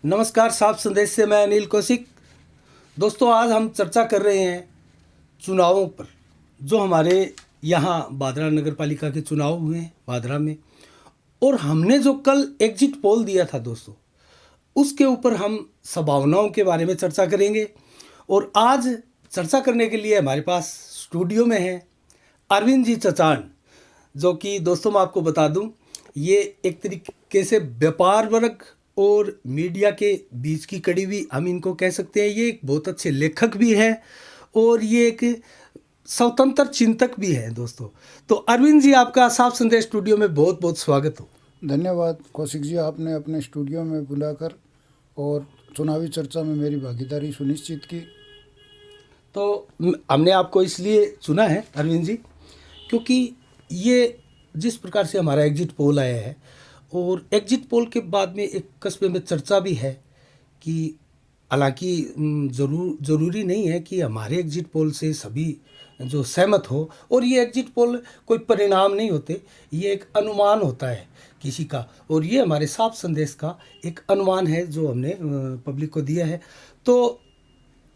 नमस्कार, साफ संदेश से मैं अनिल कौशिक। दोस्तों, आज हम चर्चा कर रहे हैं चुनावों पर। जो हमारे यहाँ बादरा नगर पालिका के चुनाव हुए हैं बादरा में, और हमने जो कल एग्जिट पोल दिया था दोस्तों, उसके ऊपर हम संभावनाओं के बारे में चर्चा करेंगे। और आज चर्चा करने के लिए हमारे पास स्टूडियो में है अरविंद जी चचान, जो कि दोस्तों मैं आपको बता दूं, ये एक तरीके से व्यापार वर्ग और मीडिया के बीच की कड़ी भी हम इनको कह सकते हैं। ये एक बहुत अच्छे लेखक भी है और ये एक स्वतंत्र चिंतक भी है दोस्तों। तो अरविंद जी, आपका साफ संदेश स्टूडियो में बहुत बहुत स्वागत हो। धन्यवाद कौशिक जी, आपने अपने स्टूडियो में बुलाकर और चुनावी चर्चा में मेरी भागीदारी सुनिश्चित की। तो हमने आपको इसलिए चुना है अरविंद जी, क्योंकि ये जिस प्रकार से हमारा एग्जिट पोल आया है, और एग्जिट पोल के बाद में एक कस्बे में चर्चा भी है कि हालांकि ज़रूरी नहीं है कि हमारे एग्जिट पोल से सभी जो सहमत हो, और ये एग्जिट पोल कोई परिणाम नहीं होते, ये एक अनुमान होता है किसी का, और ये हमारे साफ संदेश का एक अनुमान है जो हमने पब्लिक को दिया है। तो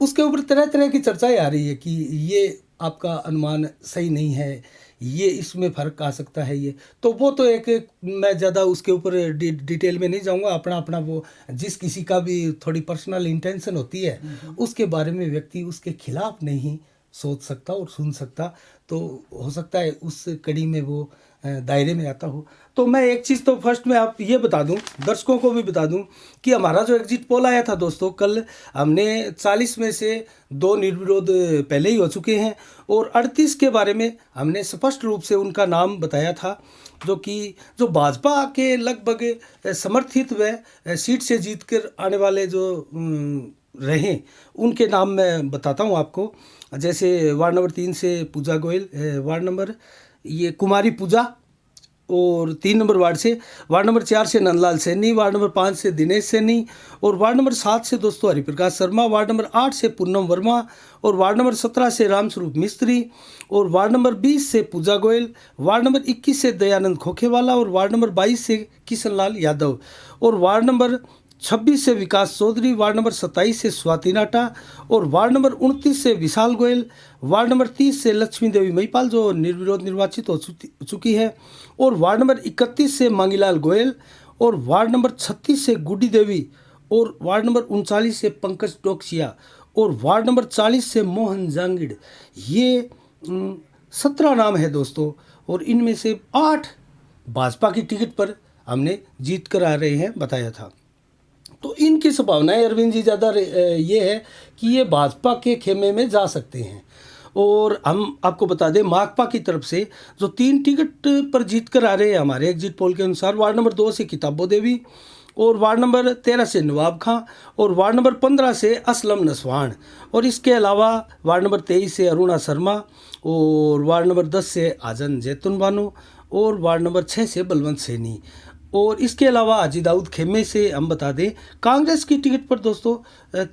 उसके ऊपर तरह तरह की चर्चाएं आ रही है कि ये आपका अनुमान सही नहीं है, ये इसमें फ़र्क आ सकता है। ये तो वो तो एक मैं ज़्यादा उसके ऊपर डिटेल में नहीं जाऊंगा। अपना अपना वो जिस किसी का भी थोड़ी पर्सनल इंटेंशन होती है, उसके बारे में व्यक्ति उसके खिलाफ नहीं सोच सकता और सुन सकता। तो हो सकता है उस कड़ी में वो दायरे में आता हो। तो मैं एक चीज़ तो फर्स्ट में आप ये बता दूं, दर्शकों को भी बता दूं, कि हमारा जो एग्जिट पोल आया था दोस्तों, कल हमने 40 में से 2 निर्विरोध पहले ही हो चुके हैं, और 38 के बारे में हमने स्पष्ट रूप से उनका नाम बताया था, जो भाजपा के लगभग समर्थित व सीट से जीत कर आने वाले जो रहे, उनके नाम मैं बताता हूं आपको। जैसे वार्ड नंबर 3 से पूजा गोयल, वार्ड नंबर ये कुमारी पूजा, और 3 नंबर वार्ड नंबर 4 से नंदलाल सैनी, वार्ड नंबर 5 से दिनेश सैनी, और वार्ड नंबर 7 से दोस्तों हरिप्रकाश शर्मा, वार्ड नंबर 8 से पूनम वर्मा, और वार्ड नंबर 17 से रामस्वरूप मिस्त्री, और वार्ड नंबर 20 से पूजा गोयल, वार्ड नंबर 21 से दयानंद खोखेवाला, और वार्ड नंबर 22 से किशनलाल यादव, और वार्ड नंबर 26 से विकास चौधरी, वार्ड नंबर 27 से स्वाति नाटा, और वार्ड नंबर 29 से विशाल गोयल, वार्ड नंबर 30 से लक्ष्मी देवी महिपाल जो निर्विरोध निर्वाचित हो चुकी है, और वार्ड नंबर 31 से मांगीलाल गोयल, और वार्ड नंबर 36 से गुड्डी देवी, और वार्ड नंबर 39 से पंकज टोकसिया, और वार्ड नंबर 40 से मोहन जांगिड़। ये 17 नाम है दोस्तों, और इनमें से 8 भाजपा की टिकट पर हमने जीत कर आ रहे हैं बताया था। तो इनकी संभावनाएं अरविंद जी ज़्यादा ये है कि ये भाजपा के खेमे में जा सकते हैं। और हम आपको बता दें, माकपा की तरफ से जो 3 टिकट पर जीत कर आ रहे हैं हमारे एग्जिट पोल के अनुसार, वार्ड नंबर 2 से किताबो देवी, और वार्ड नंबर 13 से नवाब खां, और वार्ड नंबर 15 से असलम नसवान, और इसके अलावा वार्ड नंबर 23 से अरुणा शर्मा, और वार्ड नंबर 10 से आजन जैतून बानो, और वार्ड नंबर 6 से बलवंत सैनी। और इसके अलावा हाजी दाऊद खेमे से हम बता दें, कांग्रेस की टिकट पर दोस्तों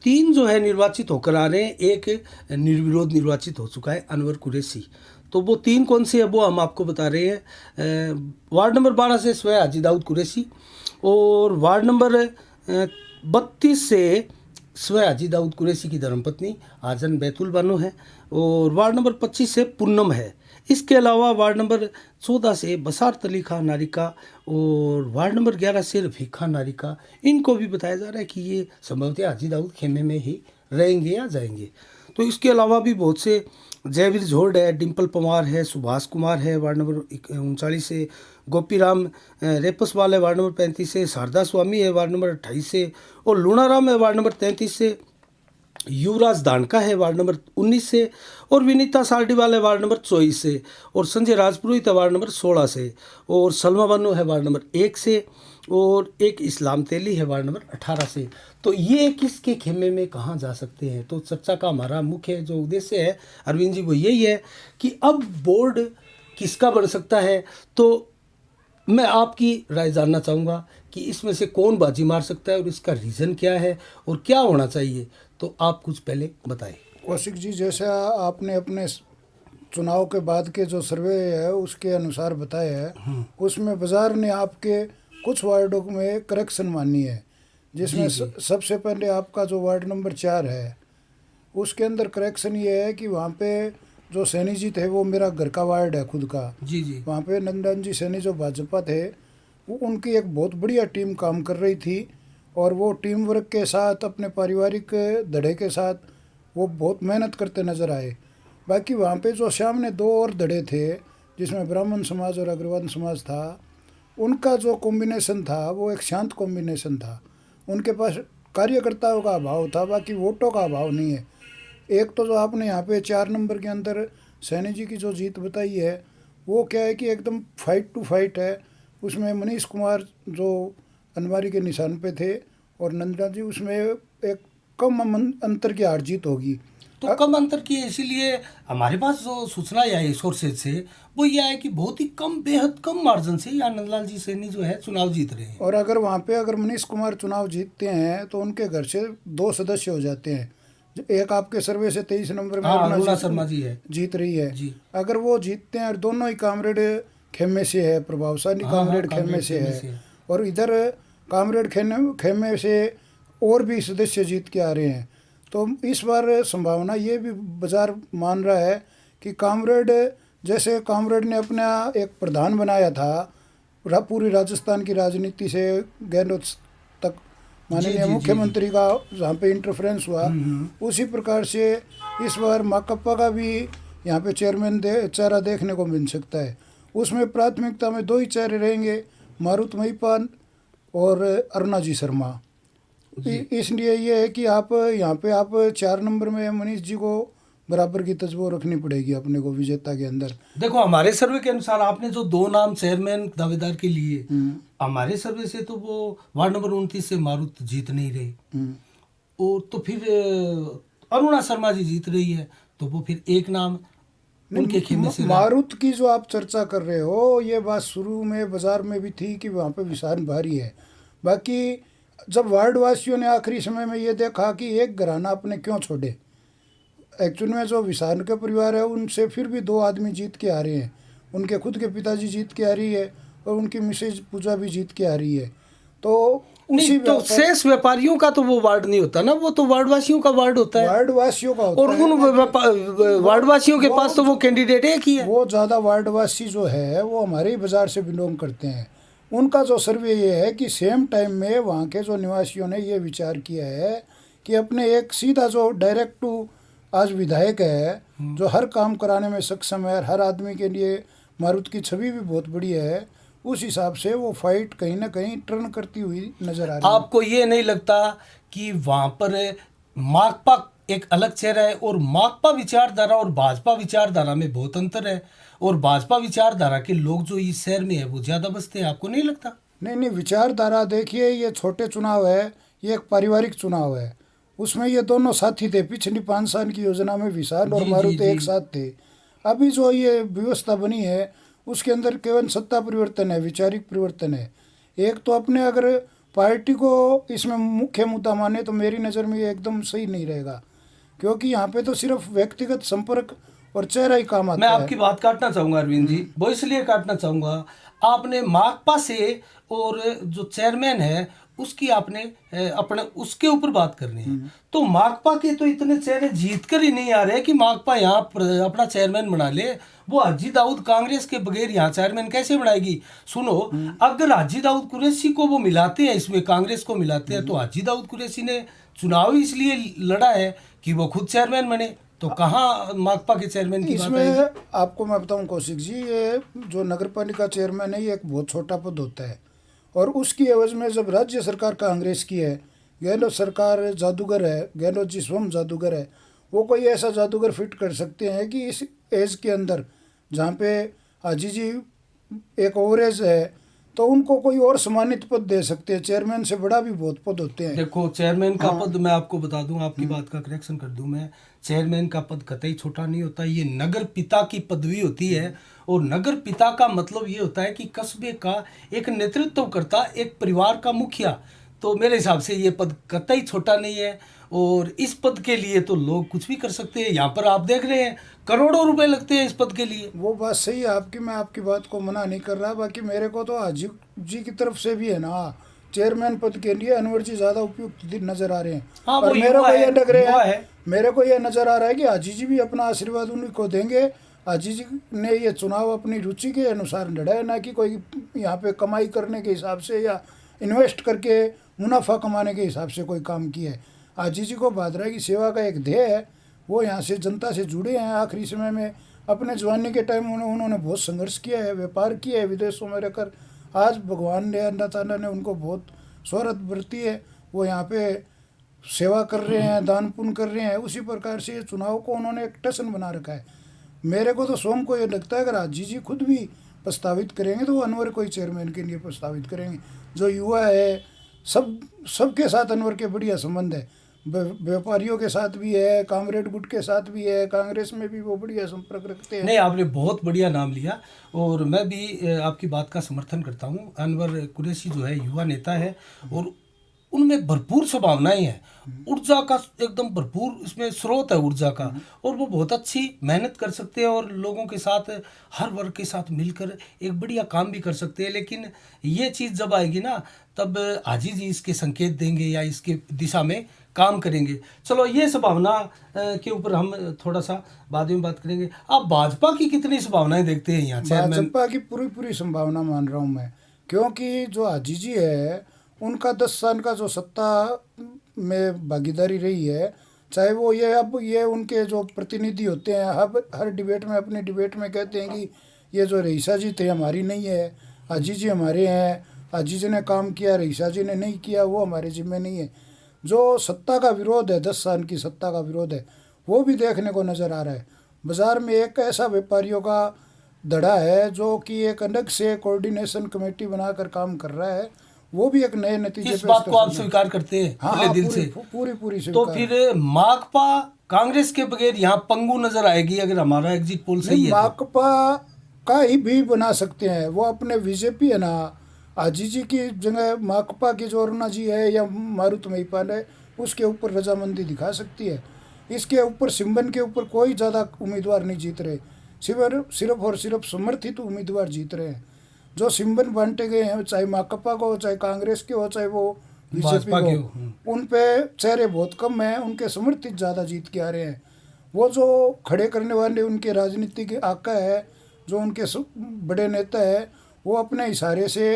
3 जो है निर्वाचित होकर आ रहे हैं। एक निर्विरोध निर्वाचित हो चुका है, अनवर कुरैशी। तो वो 3 कौन से है वो हम आपको बता रहे हैं। वार्ड नंबर 12 से स्वयं हाजी दाऊद कुरैशी, और वार्ड नंबर 32 से स्वयं हाजी दाऊद कुरैशी की धर्मपत्नी आजन बैतुल बानो है, और वार्ड नंबर 25 से पूनम है। इसके अलावा वार्ड नंबर 14 से बसारत अली खान नारिका, और वार्ड नंबर 11 से रफ़ीक खान नारिका। इनको भी बताया जा रहा है कि ये संभवतः हाजी दाऊद खेमे में ही रहेंगे या जाएंगे। तो इसके अलावा भी बहुत से, जयवीर झोड़ है, डिम्पल पवार है, सुभाष कुमार है, वार्ड नंबर 39 से गोपीराम रेपसवाल है, वार्ड नंबर 35 से शारदा स्वामी है, वार्ड नंबर 28 से, और लूणाराम है, वार्ड नंबर 33 से, युवराज दानका है, वार्ड नंबर 19 से, और विनीता साल्डीवाल है, वार्ड नंबर 24 से, और संजय राजपुरोहित है, वार्ड नंबर 16 से, और सलमा बानो है, वार्ड नंबर 1 से, और एक इस्लाम तेली है, वार्ड नंबर 18 से। तो ये किसके खेमे में कहाँ जा सकते हैं? तो चर्चा का हमारा मुख्य जो उद्देश्य है अरविंद जी, वो यही है कि अब बोर्ड किसका बन सकता है। तो मैं आपकी राय जानना चाहूँगा कि इसमें से कौन बाजी मार सकता है, और इसका रीज़न क्या है, और क्या होना चाहिए। तो आप कुछ पहले बताएं। कौशिक जी, जैसा आपने अपने चुनाव के बाद के जो सर्वे है उसके अनुसार बताया है, उसमें बाजार ने आपके कुछ वार्डों में करेक्शन मानी है। जिसमें जी, जी। सबसे पहले आपका जो वार्ड नंबर 4 है उसके अंदर करेक्शन ये है कि वहाँ पे जो सैनी जी थे वो मेरा घर का वार्ड है खुद का। जी, जी। वहाँ पे नंदन जी सैनी जो भाजपा थे वो उनकी एक बहुत बढ़िया टीम काम कर रही थी और वो टीम वर्क के साथ अपने पारिवारिक धड़े के साथ वो बहुत मेहनत करते नज़र आए। बाकी वहाँ पे जो सामने दो और धड़े थे जिसमें ब्राह्मण समाज और अग्रवाल समाज था, उनका जो कॉम्बिनेशन था वो एक शांत कॉम्बिनेशन था। उनके पास कार्यकर्ताओं का अभाव था, बाकी वोटों का अभाव नहीं है। एक तो जो आपने यहाँ पे 4 नंबर के अंदर सैनी जी की जो जीत बताई है वो क्या है कि एकदम फाइट टू फाइट है। उसमें मनीष कुमार जो अनवारी के निशान पे थे और नंदा जी उसमें एक कम अंतर की हार जीत होगी। तो कम अंतर की है, इसीलिए हमारे पास जो सूचना आई सोर्सेज से वो ये है कि बहुत ही कम, बेहद कम मार्जिन से यहाँ नंदलाल जी सैनी जो है चुनाव जीत रहे हैं। और अगर वहाँ पे अगर मनीष कुमार चुनाव जीतते हैं तो उनके घर से 2 सदस्य हो जाते हैं। एक आपके सर्वे से 23 नंबर में हाँ, अरुणा अरुणा शर्मा जी है। जीत रही है। जी। अगर वो जीतते हैं और दोनों ही कामरेड खेमे से है, प्रभावशाली हाँ, कामरेड हाँ, खेमे से खेमे है से है। और इधर कामरेड खेमे से और भी सदस्य जीत के आ रहे हैं, तो इस बार संभावना ये भी बाजार मान रहा है कि कामरेड, जैसे कामरेड ने अपना एक प्रधान बनाया था पूरी राजस्थान की राजनीति से गहलोत तक माननीय जी, मुख्यमंत्री का जहाँ पे इंटरफेरेंस हुआ, उसी प्रकार से इस बार माकप्पा का भी यहाँ पे चेयरमैन चेहरा देखने को मिल सकता है। उसमें प्राथमिकता में 2 ही चेहरे रहेंगे, मारुत महिपाल और अरुणा जी शर्मा। इसलिए ये है कि आप यहाँ पे आप 4 नंबर में मनीष जी को बराबर की तजबो रखनी पड़ेगी अपने को विजेता के अंदर। देखो, हमारे सर्वे के अनुसार आपने जो 2 नाम चेयरमैन दावेदार के लिए, हमारे सर्वे से तो वो वार्ड नंबर 29 से मारुत जीत नहीं रहे, और तो फिर अरुणा शर्मा जी जीत रही है, तो वो फिर एक नाम उनके खेमे से रहा। मारुत की जो आप चर्चा कर रहे हो ये बात शुरू में बाजार में भी थी कि वहाँ पे विशाल भारी है। बाकी जब वार्ड वासियों ने आखिरी समय में ये देखा कि एक घराना अपने क्यों छोड़े, एक्चुअल में जो विशाल के परिवार है उनसे फिर भी 2 आदमी जीत के आ रहे हैं। उनके खुद के पिताजी जीत के आ रही है और उनकी मिसेज पूजा भी जीत के आ रही है। तो नहीं, तो शेष व्यापारियों का तो वो वार्ड नहीं होता ना, वो तो वार्डवासियों का वार्ड होता है। वार्डवासियों का होता और है, उन वार्डवासियों के पास तो वो कैंडिडेट एक ही है। वो ज़्यादा वार्डवासी जो है वो हमारे ही बाजार से बिलोंग करते हैं। उनका जो सर्वे ये है कि सेम टाइम में वहाँ के जो निवासियों ने ये विचार किया है कि अपने एक सीधा जो डायरेक्ट टू आज विधायक है जो हर काम कराने में सक्षम है, हर आदमी के लिए मारुत की छवि भी बहुत बढ़िया है, उस हिसाब से वो फाइट कहीं ना कहीं टर्न करती हुई नजर आ रही है। आपको ये नहीं लगता कि वहां पर माकपा एक अलग चेहरा है, और माकपा विचारधारा और भाजपा विचारधारा में बहुत अंतर है, और भाजपा विचारधारा के लोग जो इस शहर में है वो ज्यादा बसते हैं, आपको नहीं लगता? नहीं, विचारधारा देखिए, ये छोटे चुनाव है, ये एक पारिवारिक चुनाव है। उसमें ये दोनों साथी थे, पिछली 5 साल की योजना में विशाल और मारुत एक साथ थे। अभी जो ये व्यवस्था बनी है उसके अंदर केवल सत्ता परिवर्तन है, विचारिक परिवर्तन है। एक तो अपने अगर पार्टी को इसमें मुख्य मुद्दा माने तो मेरी नज़र में ये एकदम सही नहीं रहेगा, क्योंकि यहाँ पे तो सिर्फ व्यक्तिगत संपर्क और चेहरा ही काम आता मैं है। आपकी बात काटना चाहूंगा अरविंद जी, वो इसलिए काटना चाहूंगा, आपने माकपा से और जो चेयरमैन है उसकी आपने अपने उसके ऊपर बात करनी है, तो माकपा के तो इतने चेहरे जीत कर ही नहीं आ रहे कि माकपा यहाँ अपना चेयरमैन बना ले। वो हाजी दाऊद कांग्रेस के बगैर यहाँ चेयरमैन कैसे बनाएगी? सुनो, अगर हाजी दाऊद कुरैशी को वो मिलाते हैं, इसमें कांग्रेस को मिलाते हैं, तो हाजी दाऊद कुरैशी ने चुनाव इसलिए लड़ा है कि वो खुद चेयरमैन बने, तो कहाँ माकपा के चेयरमैन की बात है? इसमें आपको मैं बताऊं कौशिक जी, ये जो नगर पालिका चेयरमैन है ये एक बहुत छोटा पद होता है, और उसकी एवज में जब राज्य सरकार कांग्रेस की है, गहलोत सरकार जादूगर है, गहलोत जी स्वयं जादूगर है, वो कोई ऐसा जादूगर फिट कर सकते हैं कि इस एज के अंदर जहाँ पे हाजी जी एक ओवरेज है तो उनको कोई और सम्मानित पद दे सकते हैं। चेयरमैन से बड़ा भी बहुत पद होते हैं। देखो, चेयरमैन का पद मैं आपको बता दूं, आपकी बात का करेक्शन कर दूं मैं, चेयरमैन का पद कतई छोटा नहीं होता, ये नगर पिता की पदवी होती है, और नगर पिता का मतलब ये होता है कि कस्बे का एक नेतृत्व करता, एक परिवार का मुखिया। तो मेरे हिसाब से ये पद कतई छोटा नहीं है, और इस पद के लिए तो लोग कुछ भी कर सकते हैं। यहाँ पर आप देख रहे हैं करोड़ों रुपए लगते हैं इस पद के लिए। वो बात सही है आपकी, मैं आपकी बात को मना नहीं कर रहा, बाकी मेरे को तो हाजी जी की तरफ से भी है ना चेयरमैन पद के लिए अनवर जी ज़्यादा उपयुक्त नजर आ रहे हैं। हाँ, और वो मेरे युवा को ये है, लग रहा युवा है, है। मेरे को ये नज़र आ रहा है कि हाजी जी भी अपना आशीर्वाद उन्हीं को देंगे। हाजी जी ने ये चुनाव अपनी रुचि के अनुसार लड़ा है, ना कि कोई यहाँ पे कमाई करने के हिसाब से या इन्वेस्ट करके मुनाफा कमाने के हिसाब से कोई काम किया है। हाजी जी को भादरा की सेवा का एक ध्येय है, वो यहाँ से जनता से जुड़े हैं। आखिरी समय में अपने जवानी के टाइम उन्होंने बहुत संघर्ष किया है, व्यापार किया है विदेशों में रहकर। आज भगवान ने, अल्लाह ताला ने उनको बहुत शोहरत बरती है, वो यहाँ पे सेवा कर रहे हैं, दान पुण्य कर रहे हैं। उसी प्रकार से चुनाव को उन्होंने एक टसन बना रखा है। मेरे को तो सोम को ये लगता है अगर हाजी जी खुद भी प्रस्तावित करेंगे तो वो अनवर को ही चेयरमैन के लिए प्रस्तावित करेंगे। जो युवा है, सबके साथ अनवर के बढ़िया संबंध है, व्यापारियों के साथ भी है, कामरेड गुट के साथ भी है, कांग्रेस में भी वो बढ़िया संपर्क रखते हैं। नहीं, आपने बहुत बढ़िया नाम लिया और मैं भी आपकी बात का समर्थन करता हूँ। अनवर कुरैशी जो है युवा नेता है और उनमें भरपूर संभावनाएं हैं, ऊर्जा का एकदम भरपूर इसमें स्रोत है ऊर्जा का, और वो बहुत अच्छी मेहनत कर सकते हैं और लोगों के साथ, हर वर्ग के साथ मिलकर एक बढ़िया काम भी कर सकते हैं। लेकिन ये चीज़ जब आएगी ना, तब हाजी जी इसके संकेत देंगे या इसके दिशा में काम करेंगे। चलो, ये संभावना के ऊपर हम थोड़ा सा बाद में बात करेंगे। आप भाजपा की कितनी संभावनाएं देखते हैं यहाँ चेयरमैन? भाजपा की पूरी संभावना मान रहा हूँ मैं, क्योंकि जो हाजी जी है उनका 10 साल का जो सत्ता में भागीदारी रही है, चाहे वो ये अब ये उनके जो प्रतिनिधि होते हैं हर डिबेट में, अपनी डिबेट में कहते हैं कि ये जो रईसा जी थे हमारी नहीं है, हाजी जी हमारे हैं, हाजी जी ने काम किया, रईसा जी ने नहीं किया, वो हमारे जिम्मे नहीं है। जो सत्ता का विरोध है, 10 साल की सत्ता का विरोध है, वो भी देखने को नज़र आ रहा है। बाज़ार में एक ऐसा व्यापारियों का धड़ा है जो कि एक अलग से कोऑर्डिनेशन कमेटी बनाकर काम कर रहा है, वो भी एक नए नतीजे इस बात को आप स्वीकार करते हैं? हाँ, खुले दिल से? पूरी तो फिर माकपा कांग्रेस के बगैर यहाँ पंगु नजर आएगी अगर हमारा एग्जिट पोल सही है? माकपा का ही भी बना सकते हैं, वो अपने बीजेपी है ना, हाजी जी की जगह माकपा की जो अरुणा जी है या मारुत महिपाल है, उसके ऊपर रजामंदी दिखा सकती है। इसके ऊपर सिम्बन के ऊपर कोई ज़्यादा उम्मीदवार नहीं जीत रहे, सिर्फ और सिर्फ समर्थित उम्मीदवार जीत रहे हैं। जो सिम्बन बांटे गए हैं, चाहे माकपा को, चाहे कांग्रेस के हो, चाहे वो बीजेपी को, उन पे चेहरे बहुत कम हैं, उनके समर्थित ज़्यादा जीत के आ रहे हैं। वो जो खड़े करने वाले उनके राजनीतिक आका है, जो उनके बड़े नेता है, वो अपने इशारे से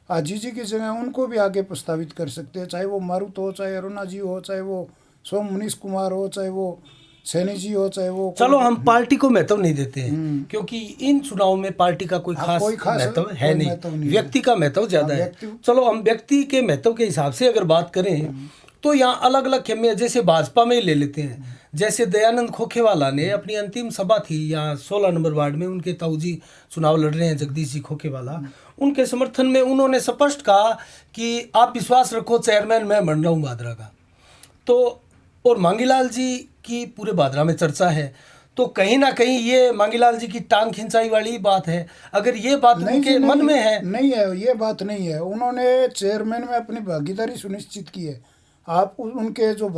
हाजी जी की जगह उनको भी आगे प्रस्तावित कर सकते हैं, चाहे वो मारुत हो, चाहे अरुणा जी हो, चाहे वो सोम मनीष कुमार हो, चाहे वो सैनी जी हो, चाहे वो। चलो, हम पार्टी को महत्व नहीं देते हैं क्योंकि इन चुनाव में पार्टी का कोई खास महत्व है नहीं, व्यक्ति का महत्व ज्यादा है। चलो, हम व्यक्ति के महत्व के हिसाब से अगर बात करें तो यहाँ अलग अलग खेमे, जैसे भाजपा में ही ले लेते हैं। जैसे दयानंद खोखेवाला ने अपनी अंतिम सभा थी यहाँ 16 नंबर वार्ड में, उनके ताऊजी चुनाव लड़ रहे हैं, जगदीश जी खोखेवाला, उनके समर्थन में उन्होंने स्पष्ट कहा कि आप विश्वास रखो चेयरमैन मैं बन रहा हूँ भादरा का। तो और मांगीलाल जी की पूरे भादरा में चर्चा है, तो कहीं ना कहीं ये मांगीलाल जी की टांग खिंचाई वाली बात है। अगर ये बात उनके मन में है? नहीं है, ये बात नहीं है। उन्होंने चेयरमैन में अपनी भागीदारी सुनिश्चित की है। आप उनके जो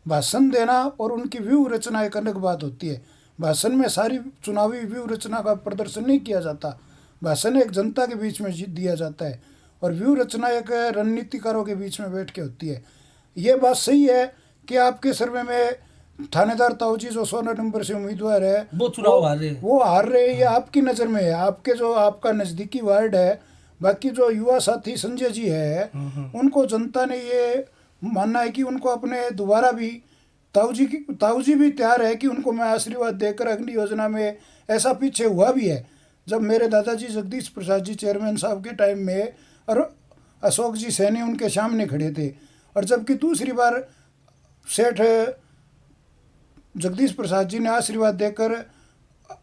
भाषण देना और उनकी व्यू रचना एक अलग बात होती है। भाषण में सारी चुनावी व्यू रचना का प्रदर्शन नहीं किया जाता, भाषण एक जनता के बीच में दिया जाता है और व्यू रचना एक रणनीतिकारों के बीच में बैठ के होती है। ये बात सही है कि आपके सर्वे में थानेदार ताऊजी जो 16 नंबर से उम्मीदवार है वो चुनाव हार रहे, वो हार रहे, ये आपकी नज़र में है, आपके जो आपका नज़दीकी वार्ड है। बाकी जो युवा साथी संजय जी है, उनको जनता ने ये मानना है कि उनको अपने दोबारा भी ताऊजी भी तैयार है कि उनको मैं आशीर्वाद देकर अगली योजना में। ऐसा पीछे हुआ भी है, जब मेरे दादाजी जगदीश प्रसाद जी चेयरमैन साहब के टाइम में और अशोक जी सैनी उनके सामने खड़े थे, और जबकि दूसरी बार सेठ जगदीश प्रसाद जी ने आशीर्वाद देकर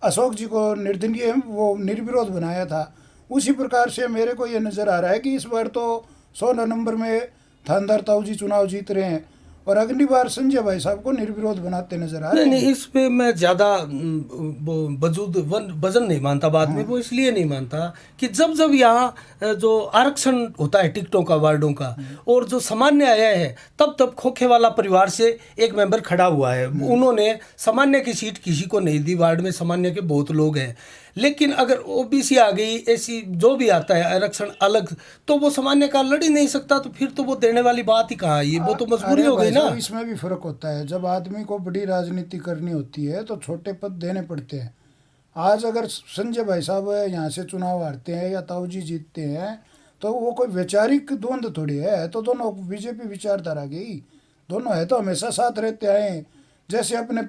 अशोक जी को निर्विरोध बनाया था। उसी प्रकार से मेरे को ये नज़र आ रहा है कि इस बार तो 16 नंबर में थानेदार ताऊजी चुनाव जीत रहे हैं और अगली बार संजय भाई साहब को निर्विरोध बनाते नजर आ रहे हैं। नहीं, इस पे मैं ज़्यादा वजन नहीं मानता बात में। वो इसलिए नहीं मानता कि जब यहाँ जो आरक्षण होता है टिकटों का, वार्डों का, और जो सामान्य आया है, तब खोखेवाला परिवार से एक मेंबर खड़ा हुआ है। उन्होंने सामान्य की सीट किसी को नहीं दी, वार्ड में सामान्य के बहुत लोग हैं। लेकिन अगर ओबीसी आ गई, एसी जो भी आता है आरक्षण अलग, तो वो सामान्य का लड़ ही नहीं सकता, तो फिर तो वो देने वाली बात ही कहाँ है, ये वो तो मजबूरी अरे हो गई भाई ना। साहब, इसमें भी फर्क होता है। जब आदमी को बड़ी राजनीति करनी होती है तो छोटे पद देने पड़ते हैं। आज अगर संजय भाई साहब यहाँ से चुनाव हारते हैं या ताऊ जी जीतते हैं तो वो कोई वैचारिक द्वंद्व थोड़ी है, तो दोनों बीजेपी विचारधारा की दोनों है तो हमेशा साथ रहते आए हैं। जैसे अपने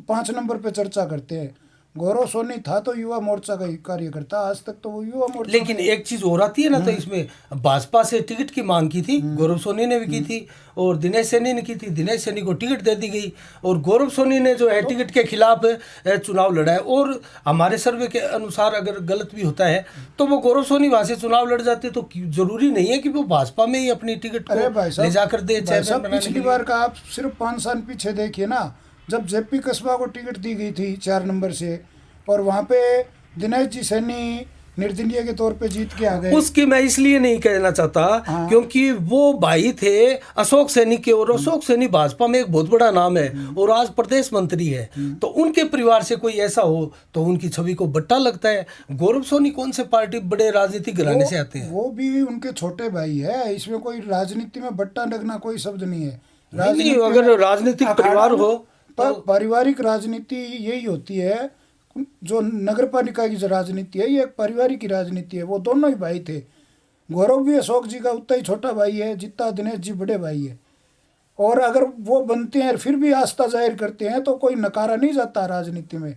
5 नंबर पे चर्चा करते हैं, गौरव सोनी था तो युवा मोर्चा का ही कार्यकर्ता, आज तक तो वो युवा मोर्चा लेकिन में। एक चीज और आती है ना, तो इसमें भाजपा से टिकट की मांग की थी, गौरव सोनी ने भी की थी और दिनेश सैनी ने की थी। दिनेश सैनी को टिकट दे दी गई और गौरव सोनी ने जो है टिकट के खिलाफ चुनाव लड़ा है। और हमारे सर्वे के अनुसार अगर गलत भी होता है तो वो गौरव सोनी वहां से चुनाव लड़ जाते, तो जरूरी नहीं है कि वो भाजपा में ही अपनी टिकट अरे को भाई साहब, ले जाकर दे भाई साहब चेयरमैन बनाने के पिछली लिए। बार का आप सिर्फ 5 साल पीछे देखिए ना, जब जेपी कस्बा को टिकट दी गई थी 4 नंबर से और वहाँ पे दिनेश जी सैनी निर्दलीय के तौर पे जीत के आ गए। उसकी मैं इसलिए नहीं कहना चाहता क्योंकि वो भाई थे अशोक सैनी के, और अशोक सैनी भाजपा में एक बहुत बड़ा नाम है और आज प्रदेश मंत्री है। तो उनके परिवार से कोई ऐसा हो तो उनकी छवि को बट्टा लगता है। गौरव सोनी कौन से पार्टी बड़े राजनीतिक घराने से आते हैं? वो भी उनके छोटे भाई है, इसमें कोई राजनीति में बट्टा लगना कोई शब्द नहीं है। नहीं, अगर राजनीतिक परिवार हो तो पारिवारिक राजनीति यही होती है। जो नगर पालिका की जो राजनीति है ये एक पारिवारिक की राजनीति है। वो दोनों ही भाई थे। गौरव भी अशोक जी का उतना ही छोटा भाई है जितना दिनेश जी बड़े भाई है। और अगर वो बनते हैं फिर भी आस्था जाहिर करते हैं तो कोई नकारा नहीं जाता राजनीति में।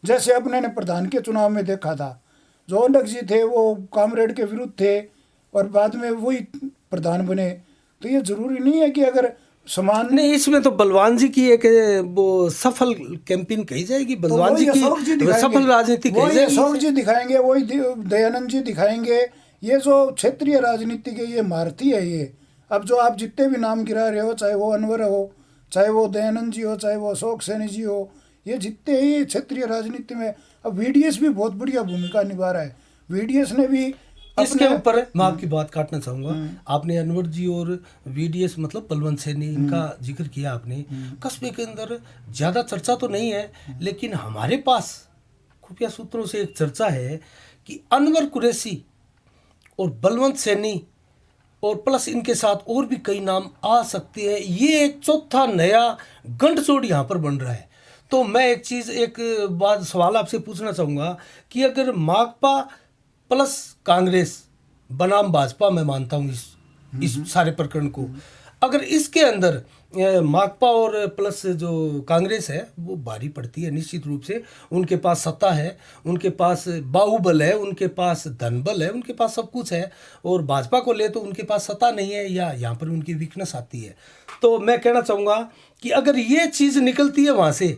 जैसे अपने ने प्रधान के चुनाव में देखा था, जो अलग जी थे वो कामरेड के विरुद्ध थे और बाद में वही प्रधान बने। तो ये जरूरी नहीं है कि अगर समान नहीं, इसमें तो बलवान जी की एक वो सफल कैंपेन कही जाएगी, बलवान जी की सफल राजनीति कही जाएगी। अशोक जी दिखाएंगे, वही दयानंद जी दिखाएंगे। ये जो क्षेत्रीय राजनीति के ये महारथी है ये। अब जो आप जितने भी नाम गिरा रहे हो, चाहे वो अनवर हो, चाहे वो दयानंद जी हो, चाहे वो अशोक सैनी जी हो, ये जितने ही क्षेत्रीय राजनीति में, अब वीडीएस भी बहुत बढ़िया भूमिका निभा रहा है। वीडीएस ने भी इसके ऊपर मैं आपकी बात काटना चाहूँगा। आपने अनवर जी और वीडीएस मतलब बलवंत सैनी इनका जिक्र किया आपने। कस्बे के अंदर ज़्यादा चर्चा तो नहीं है, लेकिन हमारे पास खुफिया सूत्रों से एक चर्चा है कि अनवर कुरैशी और बलवंत सैनी और प्लस इनके साथ और भी कई नाम आ सकते हैं। ये एक चौथा नया गठजोड़ यहाँ पर बन रहा है। तो मैं एक बात सवाल आपसे पूछना चाहूँगा कि अगर माकपा प्लस कांग्रेस बनाम भाजपा, मैं मानता हूँ इस सारे प्रकरण को, अगर इसके अंदर माकपा और प्लस जो कांग्रेस है वो भारी पड़ती है निश्चित रूप से। उनके पास सत्ता है, उनके पास बाहुबल है, उनके पास धनबल है, उनके पास सब कुछ है। और भाजपा को ले तो उनके पास सत्ता नहीं है या यहाँ पर उनकी वीकनेस आती है। तो मैं कहना चाहूँगा कि अगर ये चीज़ निकलती है वहाँ से,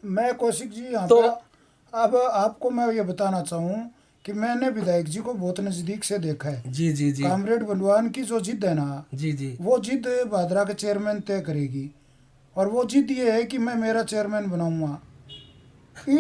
मैं कौशिक जी यहाँ तो अब आपको मैं ये बताना चाहूँ कि मैंने विधायक जी को बहुत नज़दीक से देखा है। जी जी जी, कामरेड बलवान की जो जिद है ना, जी जी, वो जिद भादरा के चेयरमैन तय करेगी। और वो जिद ये है कि मैं मेरा चेयरमैन बनाऊंगा।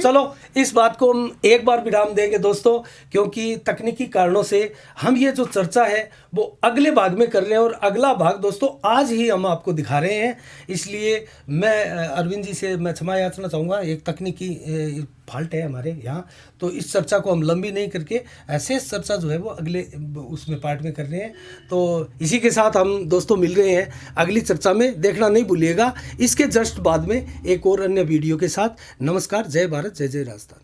चलो इस बात को हम एक बार विराम देंगे दोस्तों, क्योंकि तकनीकी कारणों से हम ये जो चर्चा है वो अगले भाग में कर रहे हैं। और अगला भाग दोस्तों आज ही हम आपको दिखा रहे हैं। इसलिए मैं अरविंद जी से मैं क्षमा याचना चाहूँगा, एक तकनीकी फॉल्ट है हमारे यहाँ। तो इस चर्चा को हम लंबी नहीं करके ऐसे चर्चा जो है वो अगले उसमें पार्ट में कर रहे हैं। तो इसी के साथ हम दोस्तों मिल रहे हैं अगली चर्चा में, देखना नहीं भूलिएगा। इसके जस्ट बाद में एक और अन्य वीडियो के साथ। नमस्कार, जय भारत, जय जय राजस्थान।